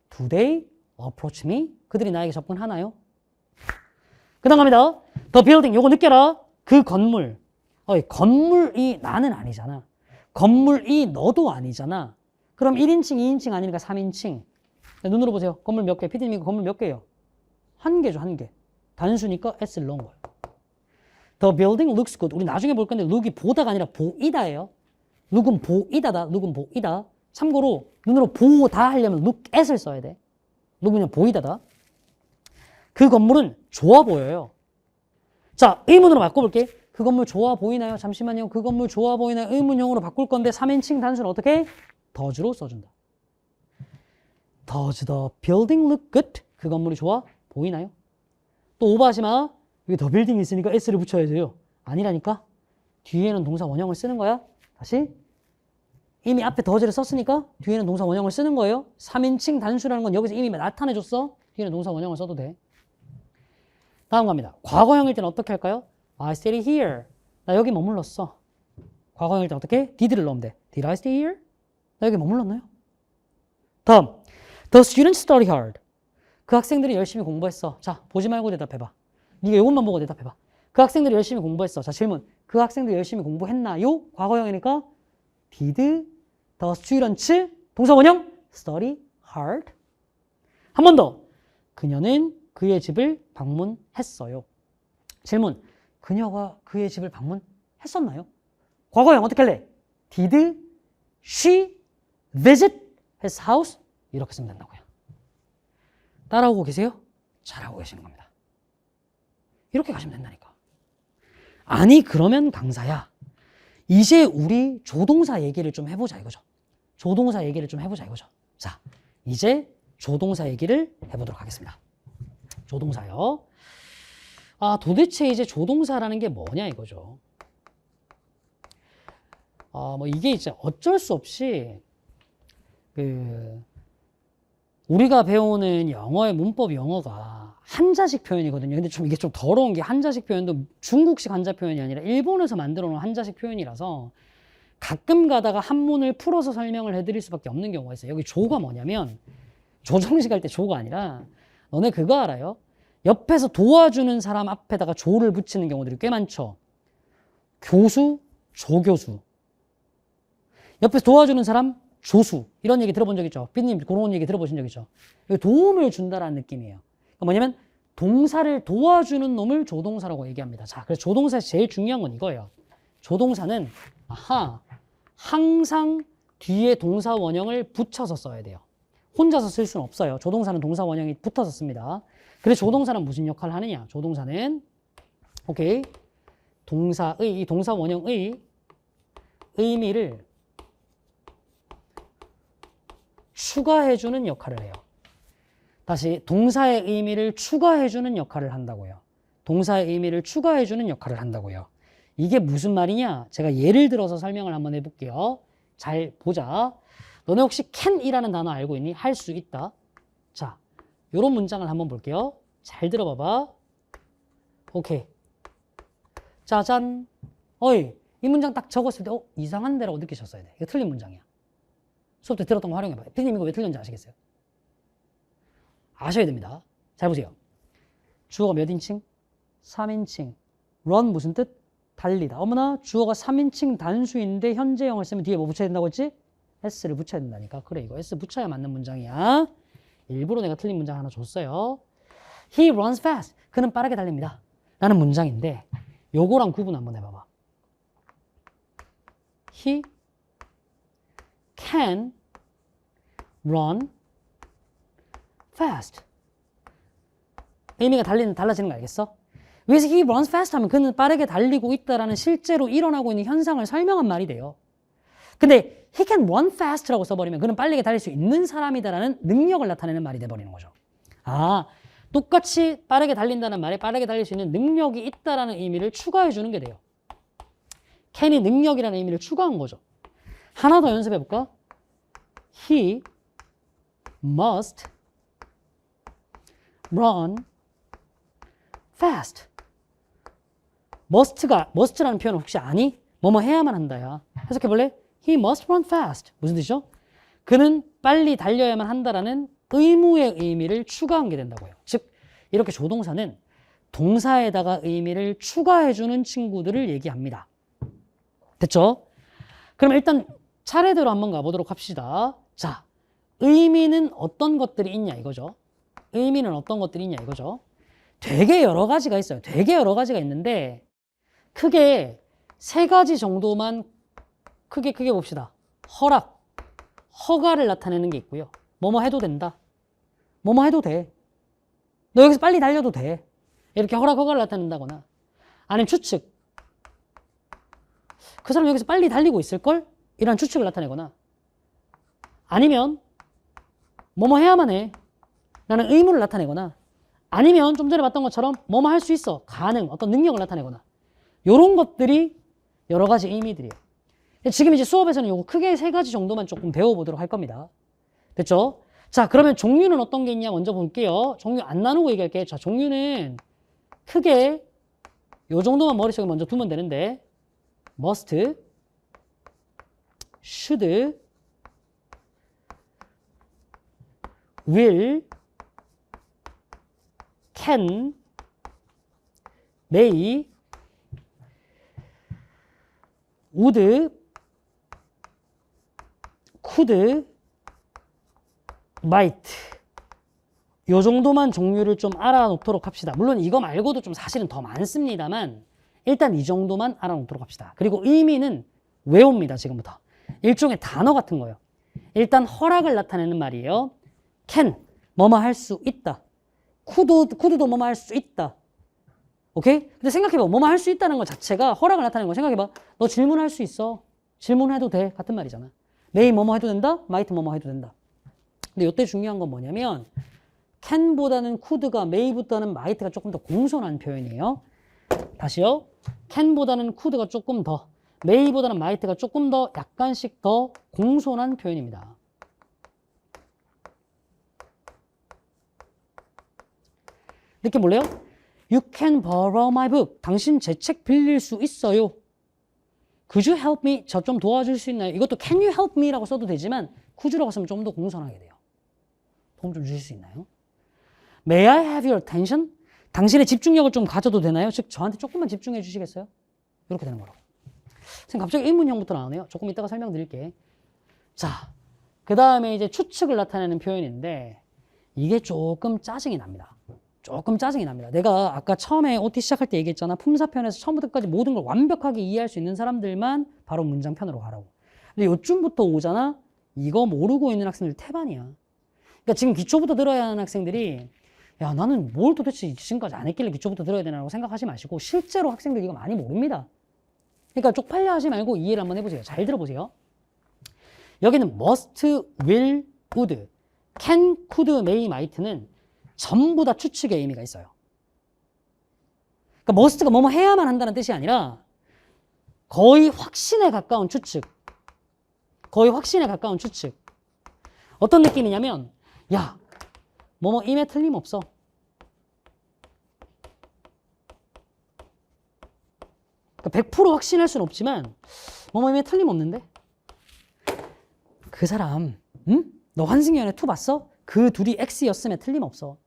Speaker 1: Do they approach me? 그들이 나에게 접근하나요? 그 다음 갑니다. The building, 요거 느껴라. 그 건물. 건물이 나는 아니잖아. 건물이 너도 아니잖아. 그럼 1인칭, 2인칭 아니니까 3인칭. 눈으로 보세요. 건물 몇 개? PD님 이거 건물 몇 개예요? 한 개죠, 한 개. 단수니까 S를 넣은 거예요. The building looks good. 우리 나중에 볼 건데 look이 보다가 아니라 보이다예요. look은 보이다다. look은 보이다. 참고로 눈으로 보다 하려면 look at을 써야 돼. look은 그냥 보이다다. 그 건물은 좋아 보여요. 자, 의문으로 바꿔볼게. 그 건물 좋아 보이나요? 잠시만요. 그 건물 좋아 보이나요? 의문형으로 바꿀 건데 3인칭 단수는 어떻게? does로 써준다. Does the building look good? 그 건물이 좋아 보이나요? 또 오버하지 마. 여기 the building이 있으니까 s를 붙여야 돼요. 아니라니까. 뒤에는 동사 원형을 쓰는 거야. 다시. 이미 앞에 does를 썼으니까 뒤에는 동사 원형을 쓰는 거예요. 3인칭 단수라는 건 여기서 이미 나타내줬어. 뒤에는 동사 원형을 써도 돼. 다음 갑니다. 과거형일 때는 어떻게 할까요? I stayed here. 나 여기 머물렀어. 과거형일 때는 어떻게? did를 넣으면 돼. Did I stay here? 나 여기 머물렀나요? 다음. The students study hard. 그 학생들이 열심히 공부했어. 자, 보지 말고 대답해봐. 네가 이것만 보고 대답해봐. 그 학생들이 열심히 공부했어. 자, 질문. 그 학생들이 열심히 공부했나요? 과거형이니까 Did the students 동사 원형 study hard? 한 번 더. 그녀는 그의 집을 방문했어요. 질문. 그녀가 그의 집을 방문했었나요? 과거형 어떻게 할래? Did she visit his house? 이렇게 쓰면 된다고요. 따라오고 계세요? 잘하고 계시는 겁니다. 이렇게 가시면 된다니까. 아니 그러면 강사야. 이제 우리 조동사 얘기를 좀 해보자 이거죠. 조동사 얘기를 좀 해보자 이거죠. 자, 이제 조동사 얘기를 해보도록 하겠습니다. 조동사요. 아, 도대체 이제 조동사라는 게 뭐냐 이거죠. 뭐 이게 이제 어쩔 수 없이 우리가 배우는 영어의 문법 영어가 한자식 표현이거든요. 근데 좀 이게 좀 더러운 게 한자식 표현도 중국식 한자 표현이 아니라 일본에서 만들어 놓은 한자식 표현이라서 가끔 가다가 한문을 풀어서 설명을 해드릴 수밖에 없는 경우가 있어요. 여기 조가 뭐냐면 조정식 할 때 조가 아니라 너네 그거 알아요? 옆에서 도와주는 사람 앞에다가 조를 붙이는 경우들이 꽤 많죠. 교수, 조교수. 옆에서 도와주는 사람, 조수. 이런 얘기 들어본 적 있죠? 삐님 그런 얘기 들어보신 적 있죠? 도움을 준다라는 느낌이에요. 그러니까 뭐냐면 동사를 도와주는 놈을 조동사라고 얘기합니다. 자, 그래서 조동사에서 제일 중요한 건 이거예요. 조동사는 항상 뒤에 동사 원형을 붙여서 써야 돼요. 혼자서 쓸 수는 없어요. 조동사는 동사 원형이 붙어서 씁니다. 그래서 조동사는 무슨 역할을 하느냐? 조동사는 오케이 동사의 이 동사 원형의 의미를 추가해주는 역할을 해요. 다시 동사의 의미를 추가해주는 역할을 한다고요. 동사의 의미를 추가해주는 역할을 한다고요. 이게 무슨 말이냐? 제가 예를 들어서 설명을 한번 해볼게요. 잘 보자. 너네 혹시 can이라는 단어 알고 있니? 할 수 있다. 자, 요런 문장을 한번 볼게요. 잘 들어봐봐. 오케이. 짜잔. 이 문장 딱 적었을 때 이상한데라고 느끼셨어야 돼. 이거 틀린 문장이야. 수업 때 들었던 거 활용해봐요. 피디님 이거 왜 틀렸는지 아시겠어요? 아셔야 됩니다. 잘 보세요. 주어가 몇 인칭? 3인칭. run 무슨 뜻? 달리다. 어머나 주어가 3인칭 단수인데 현재형을 쓰면 뒤에 뭐 붙여야 된다고 했지? s를 붙여야 된다니까. 그래 이거 s 붙여야 맞는 문장이야. 일부러 내가 틀린 문장 하나 줬어요. He runs fast. 그는 빠르게 달립니다. 라는 문장인데 요거랑 구분 한번 해봐봐. He can run fast. 의미가 달라지는 거 알겠어? 위에서 he runs fast 하면 그는 빠르게 달리고 있다라는 실제로 일어나고 있는 현상을 설명한 말이 돼요. 근데 he can run fast라고 써버리면 그는 빠르게 달릴 수 있는 사람이다라는 능력을 나타내는 말이 돼버리는 거죠. 똑같이 빠르게 달린다는 말에 빠르게 달릴 수 있는 능력이 있다라는 의미를 추가해 주는 게 돼요. can이 능력이라는 의미를 추가한 거죠. 하나 더 연습해 볼까? He must run fast. must라는 표현 혹시 아니? 뭐뭐 해야만 한다야. 해석해 볼래? He must run fast. 무슨 뜻이죠? 그는 빨리 달려야만 한다라는 의무의 의미를 추가한 게 된다고요. 즉 이렇게 조동사는 동사에다가 의미를 추가해주는 친구들을 얘기합니다. 됐죠? 그럼 일단 차례대로 한번 가보도록 합시다. 자, 의미는 어떤 것들이 있냐 이거죠. 의미는 어떤 것들이 있냐 이거죠. 되게 여러 가지가 있어요. 되게 여러 가지가 있는데 크게 세 가지 정도만 크게 봅시다. 허락, 허가를 나타내는 게 있고요. 뭐뭐 해도 된다. 뭐뭐 해도 돼. 너 여기서 빨리 달려도 돼. 이렇게 허락, 허가를 나타낸다거나 아니면 추측. 그 사람 여기서 빨리 달리고 있을걸? 이런 추측을 나타내거나 아니면 뭐뭐 해야만 해. 라는 의무를 나타내거나 아니면 좀 전에 봤던 것처럼 뭐뭐 할 수 있어. 가능. 어떤 능력을 나타내거나 이런 것들이 여러 가지 의미들이에요. 지금 이제 수업에서는 요거 크게 세 가지 정도만 조금 배워보도록 할 겁니다. 됐죠? 자, 그러면 종류는 어떤 게 있냐 먼저 볼게요. 종류 안 나누고 얘기할게요. 자, 종류는 크게 요 정도만 머릿속에 먼저 두면 되는데 must, should, will, can, may, would, could, might. 요 정도만 종류를 좀 알아놓도록 합시다. 물론 이거 말고도 좀 사실은 더 많습니다만 일단 이 정도만 알아놓도록 합시다. 그리고 의미는 외웁니다. 지금부터. 일종의 단어 같은 거예요. 일단 허락을 나타내는 말이에요. can, 뭐뭐 할 수 있다. could도 뭐뭐 할 수 있다. 오케이? 근데 생각해봐. 뭐뭐 할 수 있다는 것 자체가 허락을 나타내는 거 생각해봐. 너 질문할 수 있어. 질문해도 돼. 같은 말이잖아. may 뭐뭐 해도 된다. might 뭐뭐 해도 된다. 근데 이때 중요한 건 뭐냐면 can보다는 could가 may보다는 might가 조금 더 공손한 표현이에요. 다시요. can보다는 could가 조금 더 may보다는 might가 조금 더 약간씩 더 공손한 표현입니다. 느낌 볼래요? You can borrow my book. 당신 제 책 빌릴 수 있어요. Could you help me? 저 좀 도와줄 수 있나요? 이것도 can you help me? 라고 써도 되지만 could라고 쓰면 좀 더 공손하게 돼요. 도움 좀 주실 수 있나요? May I have your attention? 당신의 집중력을 좀 가져도 되나요? 즉 저한테 조금만 집중해 주시겠어요? 이렇게 되는 거라고. 지금 갑자기 의문형부터 나오네요. 조금 이따가 설명드릴게. 자, 그 다음에 이제 추측을 나타내는 표현인데 이게 조금 짜증이 납니다. 조금 짜증이 납니다. 내가 아까 처음에 OT 시작할 때 얘기했잖아. 품사편에서 처음부터 끝까지 모든 걸 완벽하게 이해할 수 있는 사람들만 바로 문장편으로 가라고. 근데 요쯤부터 오잖아. 이거 모르고 있는 학생들 태반이야. 그러니까 지금 기초부터 들어야 하는 학생들이 야, 나는 뭘 도대체 지금까지 안 했길래 기초부터 들어야 되나라고 생각하지 마시고 실제로 학생들 이거 많이 모릅니다. 그러니까 쪽팔려 하지 말고 이해를 한번 해보세요. 잘 들어보세요. 여기는 must, will, would, can, could, may, might는 전부 다 추측의 의미가 있어요. 그러니까 must가 뭐뭐 해야만 한다는 뜻이 아니라 거의 확신에 가까운 추측. 거의 확신에 가까운 추측. 어떤 느낌이냐면 야, 뭐뭐 임에 틀림없어. 그러니까 100% 확신할 수는 없지만 뭐뭐 임에 틀림없는데? 그 사람, 응? 너 환승연애 2 봤어? 그 둘이 X였으면 틀림없어.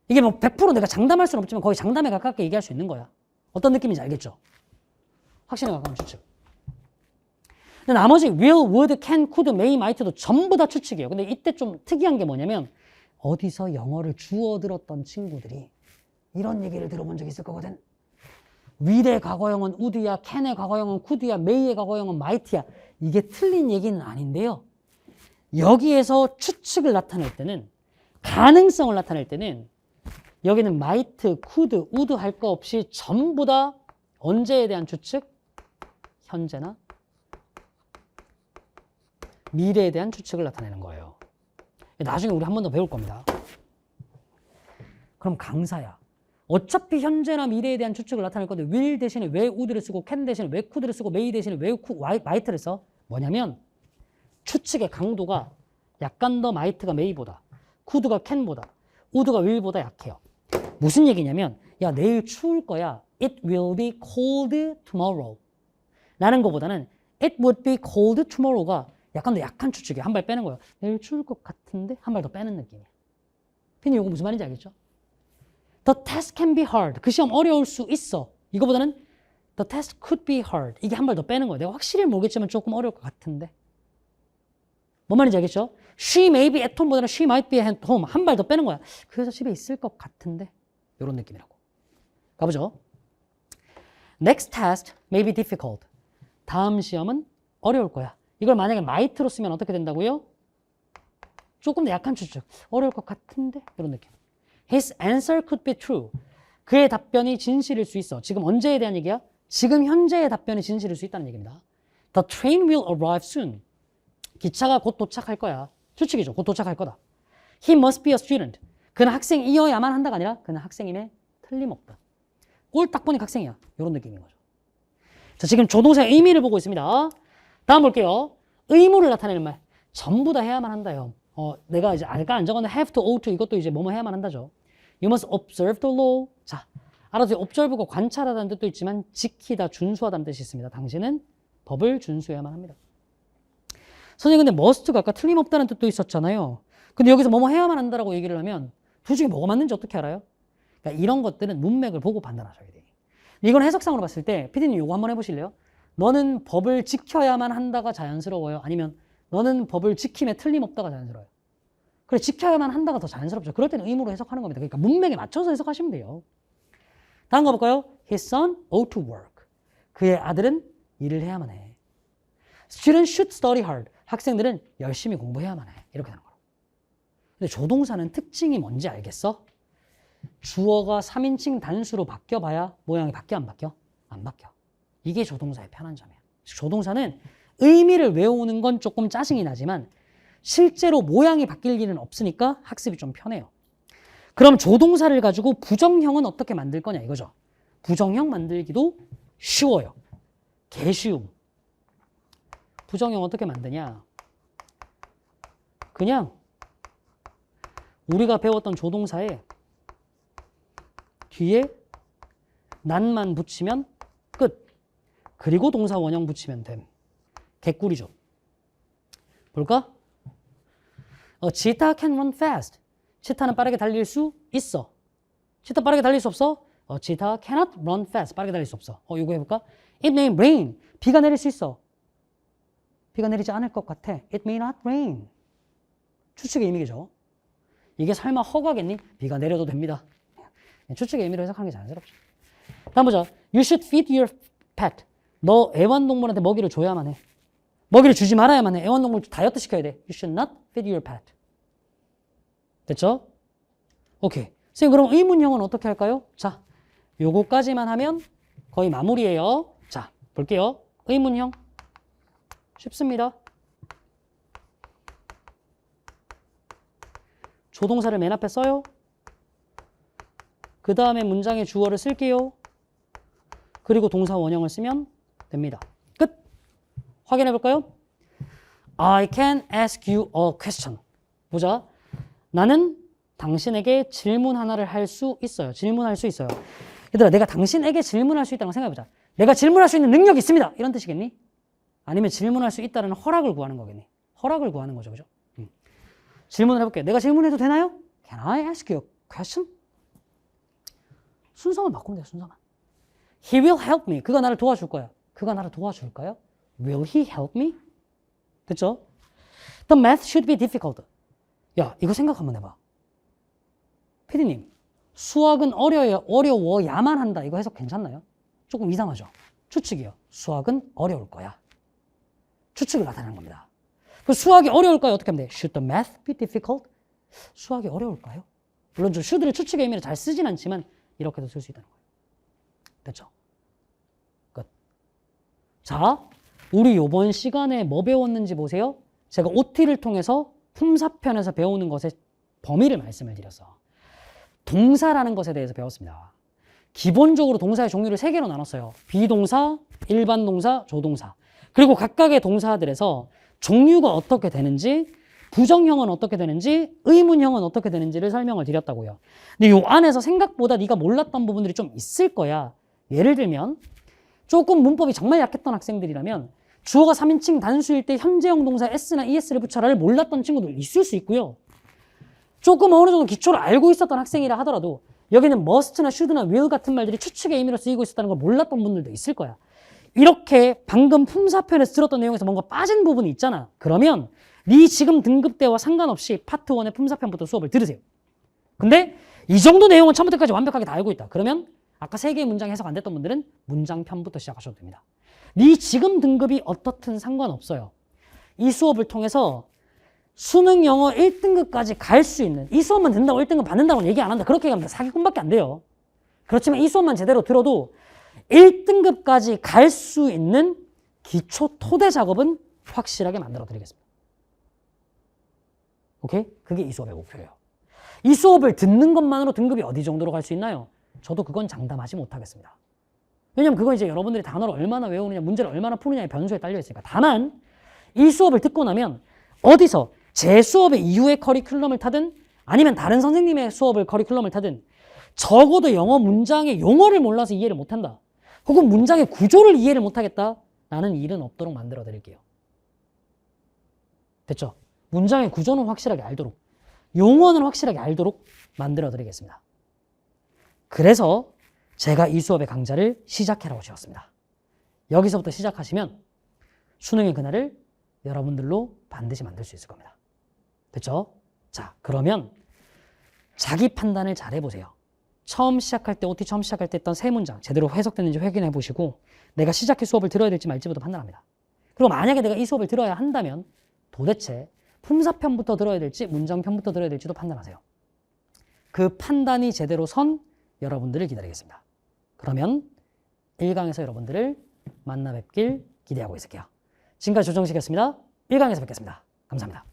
Speaker 1: 이게 뭐 100% 내가 장담할 수는 없지만 거의 장담에 가깝게 얘기할 수 있는 거야. 어떤 느낌인지 알겠죠? 확신에 가까운 추측. 근데 나머지 will, would, can, could, may, might도 전부 다 추측이에요. 근데 이때 좀 특이한 게 뭐냐면 어디서 영어를 주워 들었던 친구들이 이런 얘기를 들어본 적이 있을 거거든. will의 과거형은 would야, can의 과거형은 could야, may의 과거형은 might야. 이게 틀린 얘기는 아닌데요. 여기에서 추측을 나타낼 때는 가능성을 나타낼 때는 여기는 might, could, would 할 거 없이 전부 다 언제에 대한 추측? 현재나 미래에 대한 추측을 나타내는 거예요. 나중에 우리 한 번 더 배울 겁니다. 그럼 강사야. 어차피 현재나 미래에 대한 추측을 나타낼 건데 will 대신에 왜 would를 쓰고 can 대신에 왜 could를 쓰고 may 대신에 왜 might를 써? 뭐냐면 추측의 강도가 약간 더 might가 may보다 could가 can보다 would가 will보다 약해요. 무슨 얘기냐면 야, 내일 추울 거야. It will be cold tomorrow 라는 것보다는 It would be cold tomorrow가 약간 더 약한 추측이야. 한 발 빼는 거야. 내일 추울 것 같은데 한 발 더 빼는 느낌이야. 피디님 이거 무슨 말인지 알겠죠? The test can be hard. 그 시험 어려울 수 있어. 이거보다는 the test could be hard. 이게 한 발 더 빼는 거야. 내가 확실히 모르겠지만 조금 어려울 것 같은데. 뭔 말인지 알겠죠? She may be at home보다는 she might be at home. 한 발 더 빼는 거야. 그 여자 집에 있을 것 같은데. 이런 느낌이라고. 가보죠. Next test may be difficult. 다음 시험은 어려울 거야. 이걸 만약에 might로 쓰면 어떻게 된다고요? 조금 더 약한 추측. 어려울 것 같은데? 이런 느낌. His answer could be true. 그의 답변이 진실일 수 있어. 지금 언제에 대한 얘기야? 지금 현재의 답변이 진실일 수 있다는 얘기입니다. The train will arrive soon. 기차가 곧 도착할 거야. 추측이죠. 곧 도착할 거다. He must be a student. 그는 학생이어야만 한다가 아니라 그는 학생임에 틀림없다. 꼴딱 보니 학생이야. 이런 느낌인 거죠. 자, 지금 조동사의 의미를 보고 있습니다. 다음 볼게요. 의무를 나타내는 말. 전부 다 해야만 한다요. 내가 이제 아까 안 적었는데 have to, ought to 이것도 이제 뭐뭐 해야만 한다죠. You must observe the law. 자, 알아서 observe가 관찰하다는 뜻도 있지만 지키다, 준수하다는 뜻이 있습니다. 당신은 법을 준수해야만 합니다. 선생님 근데 must가 아까 틀림없다는 뜻도 있었잖아요. 근데 여기서 뭐뭐 해야만 한다라고 얘기를 하면 둘 중에 뭐가 맞는지 어떻게 알아요? 그러니까 이런 것들은 문맥을 보고 판단하셔야 돼요. 이건 해석상으로 봤을 때 피디님 이거 한번 해보실래요? 너는 법을 지켜야만 한다가 자연스러워요? 아니면 너는 법을 지킴에 틀림없다가 자연스러워요? 그래, 지켜야만 한다가 더 자연스럽죠. 그럴 때는 의무로 해석하는 겁니다. 그러니까 문맥에 맞춰서 해석하시면 돼요. 다음 거 볼까요? His son ought to work. 그의 아들은 일을 해야만 해. Students should study hard. 학생들은 열심히 공부해야만 해. 이렇게 되는 거예요. 근데 조동사는 특징이 뭔지 알겠어? 주어가 3인칭 단수로 바뀌어봐야 모양이 바뀌어 안 바뀌어? 안 바뀌어. 이게 조동사의 편한 점이에요. 조동사는 의미를 외우는 건 조금 짜증이 나지만 실제로 모양이 바뀔 일은 없으니까 학습이 좀 편해요. 그럼 조동사를 가지고 부정형은 어떻게 만들 거냐 이거죠. 부정형 만들기도 쉬워요. 개쉬움. 부정형 어떻게 만드냐? 그냥 우리가 배웠던 조동사에 뒤에 난만 붙이면 끝. 그리고 동사 원형 붙이면 됨. 개꿀이죠. 볼까? 치타 can run fast. 치타는 빠르게 달릴 수 있어. 치타 빠르게 달릴 수 없어? 치타 cannot run fast. 빠르게 달릴 수 없어. 이거 해볼까? It may rain. 비가 내릴 수 있어. 비가 내리지 않을 것 같아. It may not rain. 추측의 의미겠죠. 이게 설마 허가겠니? 비가 내려도 됩니다. 추측의 의미로 해석하는 게 자연스럽죠. 다음 보자. You should feed your pet. 너 애완동물한테 먹이를 줘야만 해. 먹이를 주지 말아야만 해. 애완동물 다이어트 시켜야 돼. You should not feed your pet. 됐죠? 오케이. 선생님 그럼 의문형은 어떻게 할까요? 자, 요거까지만 하면 거의 마무리예요. 자, 볼게요. 의문형. 쉽습니다. 조동사를 맨 앞에 써요. 그 다음에 문장의 주어를 쓸게요. 그리고 동사 원형을 쓰면 됩니다. 끝. 확인해 볼까요? I can ask you a question. 보자. 나는 당신에게 질문 하나를 할 수 있어요. 질문할 수 있어요. 얘들아, 내가 당신에게 질문할 수 있다는 거 생각해 보자. 내가 질문할 수 있는 능력이 있습니다. 이런 뜻이겠니? 아니면 질문할 수 있다는 허락을 구하는 거겠니? 허락을 구하는 거죠. 그죠? 질문을 해볼게요. 내가 질문해도 되나요? Can I ask you a question? 순서만 바꾸면 돼요. 순서만. He will help me. 그가 나를 도와줄 거야. 그가 나를 도와줄까요? Will he help me? 됐죠? The math should be difficult. 야, 이거 생각 한번 해봐. 피디님, 수학은 어려워야만 한다. 이거 해석 괜찮나요? 조금 이상하죠? 추측이요. 수학은 어려울 거야. 추측을 나타내는 겁니다. 그 수학이 어려울까요? 어떻게 하면 돼? Should the math be difficult? 수학이 어려울까요? 물론 should를 추측의 의미를 잘 쓰진 않지만 이렇게도 쓸 수 있다는 거예요. 됐죠? 끝. 자, 우리 이번 시간에 뭐 배웠는지 보세요. 제가 OT를 통해서 품사편에서 배우는 것의 범위를 말씀을 드렸어. 동사라는 것에 대해서 배웠습니다. 기본적으로 동사의 종류를 3개로 나눴어요. 비동사, 일반 동사, 조동사. 그리고 각각의 동사들에서 종류가 어떻게 되는지, 부정형은 어떻게 되는지, 의문형은 어떻게 되는지를 설명을 드렸다고요. 근데 이 안에서 생각보다 네가 몰랐던 부분들이 좀 있을 거야. 예를 들면 조금 문법이 정말 약했던 학생들이라면 주어가 3인칭 단수일 때 현재형 동사 s나 es를 붙여라를 몰랐던 친구들 있을 수 있고요. 조금 어느 정도 기초를 알고 있었던 학생이라 하더라도 여기는 must나 should나 will 같은 말들이 추측의 의미로 쓰이고 있었다는 걸 몰랐던 분들도 있을 거야. 이렇게 방금 품사편에서 들었던 내용에서 뭔가 빠진 부분이 있잖아. 그러면 네 지금 등급대와 상관없이 파트 1의 품사편부터 수업을 들으세요. 근데 이 정도 내용은 처음부터까지 완벽하게 다 알고 있다. 그러면 아까 3개의 문장 해석 안 됐던 분들은 문장편부터 시작하셔도 됩니다. 네 지금 등급이 어떻든 상관없어요. 이 수업을 통해서 수능 영어 1등급까지 갈 수 있는, 이 수업만 듣는다고 1등급 받는다고는 얘기 안 한다. 그렇게 얘기하면 사기꾼밖에 안 돼요. 그렇지만 이 수업만 제대로 들어도 1등급까지 갈 수 있는 기초 토대 작업은 확실하게 만들어 드리겠습니다. 오케이? 그게 이 수업의 목표예요. 이 수업을 듣는 것만으로 등급이 어디 정도로 갈 수 있나요? 저도 그건 장담하지 못하겠습니다. 왜냐면 그건 이제 여러분들이 단어를 얼마나 외우느냐, 문제를 얼마나 푸느냐의 변수에 딸려 있으니까. 다만 이 수업을 듣고 나면 어디서 제 수업의 이후의 커리큘럼을 타든 아니면 다른 선생님의 수업을 커리큘럼을 타든 적어도 영어 문장의 용어를 몰라서 이해를 못한다. 혹은 문장의 구조를 이해를 못하겠다. 라는 일은 없도록 만들어 드릴게요. 됐죠? 문장의 구조는 확실하게 알도록, 용어는 확실하게 알도록 만들어 드리겠습니다. 그래서 제가 이 수업의 강좌를 시작해라고 지었습니다. 여기서부터 시작하시면 수능의 그날을 여러분들로 반드시 만들 수 있을 겁니다. 됐죠? 자, 그러면 자기 판단을 잘 해보세요. 처음 시작할 때, OT 처음 시작할 때 했던 세 문장 제대로 해석됐는지 확인해 보시고 내가 시작해 수업을 들어야 될지 말지부터 판단합니다. 그리고 만약에 내가 이 수업을 들어야 한다면 도대체 품사편부터 들어야 될지 문장편부터 들어야 될지도 판단하세요. 그 판단이 제대로 선 여러분들을 기다리겠습니다. 그러면 1강에서 여러분들을 만나 뵙길 기대하고 있을게요. 지금까지 조정식이었습니다. 1강에서 뵙겠습니다. 감사합니다.